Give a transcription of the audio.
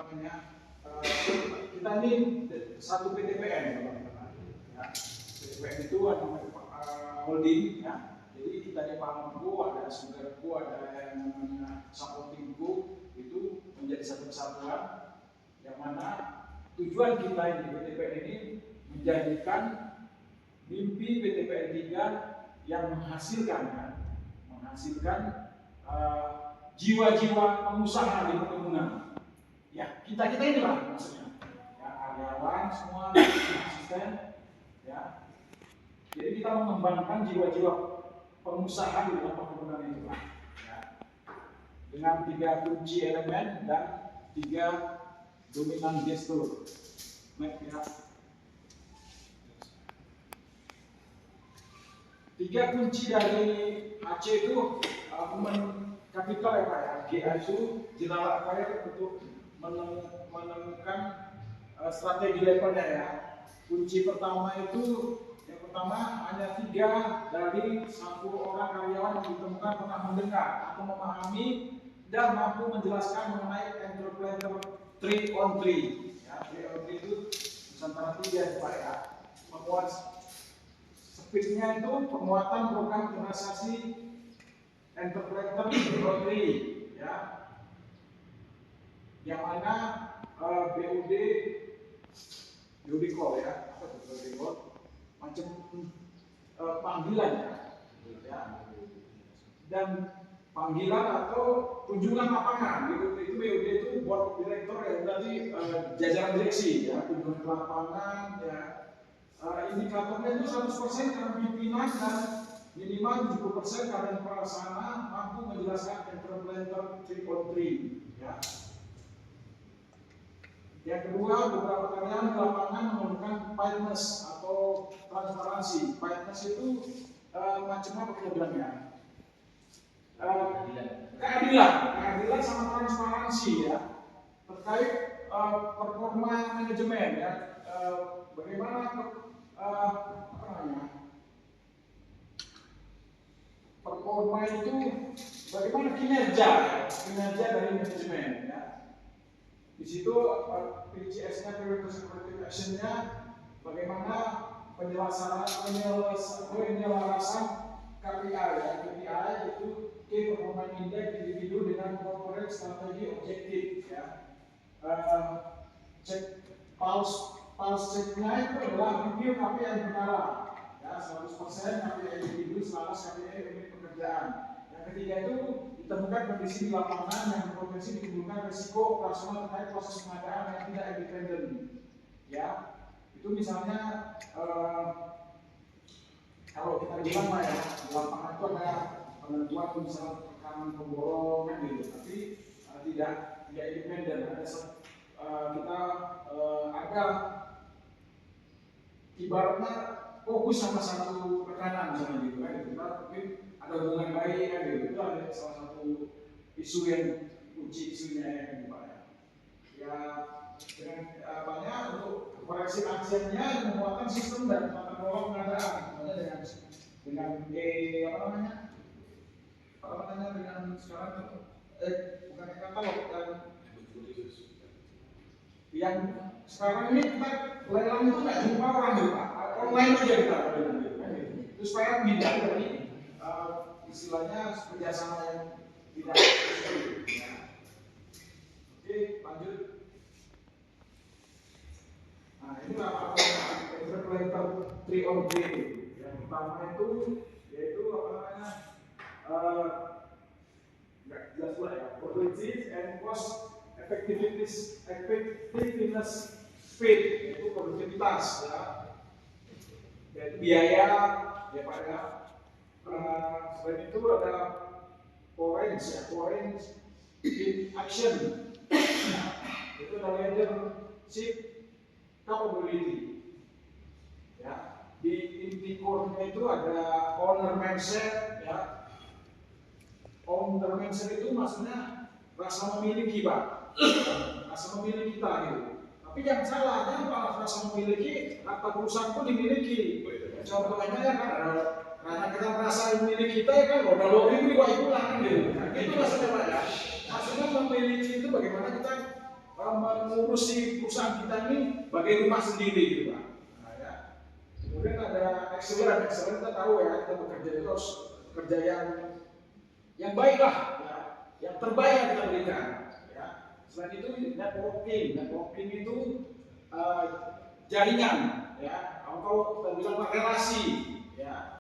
kita ini satu PTPN, ya. PTPN itu ada holding, ya. Jadi kita di pamongku ada saudaraku, ada yang namanya supportingku, itu menjadi satu kesatuan yang mana tujuan kita di PTPN ini menjadikan mimpi PTPN 3 yang menghasilkan jiwa-jiwa pengusaha di perkebunan. Ya, kita inilah maksudnya. Ya, karyawan semua asisten, ya. Jadi kita mengembangkan jiwa-jiwa pengusaha di dalam perkebunan itu, ya. Dengan 3 kunci elemen dan 3 dominan gestur. Next, ya. 3 kunci dari AC itu kapital ya Pak ya. GA itu General Acquire untuk menemukan strategi levelnya ya. Kunci pertama itu yang pertama hanya 3 dari 10 orang karyawan yang ditemukan pernah mendengar atau memahami dan mampu menjelaskan mengenai entrepreneur 3 on 3. Ya, 3 on 3 itu Nusantara 3 Pak ya. Memuat speednya itu penguatan program generasi entrepreneur 3 on 3 ya. Yang mana BUD call ya, apa itu BUD call? Macam panggilan ya. Dan panggilan atau kunjungan lapangan gitu. Itu BUD itu board director ya, berarti jajaran direksi ya, kunjungan lapangan ya. Indikatornya itu 100% karena pimpinan dan minimal 70% karena pelaksana mampu menjelaskan entrepreneur 3 on 3 ya. Yang kedua, beberapa karyawan di lapangan menemukan fairness atau transparansi. Fairness itu macam apa kita bilangnya? Keadilan sama transparansi ya, terkait performa manajemen ya. Bagaimana performa itu, bagaimana kinerja dari manajemen ya. Di situ PCS-nya, Prioritas Corrective Action-nya, bagaimana penyelarasan KPI ya. KPI itu Key Performance Index individu dengan corporate strategi objektif ya. Cek pulse check-nya itu adalah review KPI yang berkala ya, 100% KPI individu selaras KPI unit pekerjaan. Yang ketiga itu ditemukan kondisi di lapangan yang berpotensi menimbulkan risiko operasional terkait proses pengadaan yang tidak independen ya. Itu misalnya kalau kita bilang Pak ya, di lapangan itu ada penentuan misalnya tekanan pemborongan gitu, tapi tidak independen. Kita ada ibaratnya fokus sama satu tekanan misalnya gitu kan, kita mungkin ada hubungan baik kan gitu. Itu ada salah satu isu yang kunci isunya yang Pak ya. Ya dengan banyak untuk koreksi aksennya menguatkan sistem dan tata kelola pengadaan, dengan dengan sekarang bukan katalog dan yang sekarang ini kita lelang itu nggak jumpa orang gitu Pak, online aja kita itu supaya pindah dari istilahnya kerjasama yang tidak ya. Oke, lanjut. Nah, ini entrepreneur 3 on 3. Yang pertama itu yaitu nggak jelas lah ya, productivity and cost effectiveness speed, itu produktivitas ya. Yaitu biaya ya Pak ya. Selain itu ada orange in action. Itu adalah leadership capability. Ya, di inti core-nya itu ada owner mindset ya. Owner mindset itu maksudnya rasa memiliki Pak, rasa memiliki kita gitu. Tapi yang salahnya apa, rasa memiliki harta perusahaan pun dimiliki. Contohnya ya kan, karena kita merasa memiliki kita ya kan, udah lo itu pulang gitu. Itu maksudnya Pak ya. Maksudnya memiliki itu bagaimana kita mengurusi perusahaan kita ini bagai rumah sendiri gitu Pak. Nah, ya. Kemudian ada excellent kita tahu ya, kita bekerja itu harus kerja yang baik lah, ya, yang terbaik yang kita berikan. Ya. Selain itu networking itu jaringan, ya, atau kita bilang relasi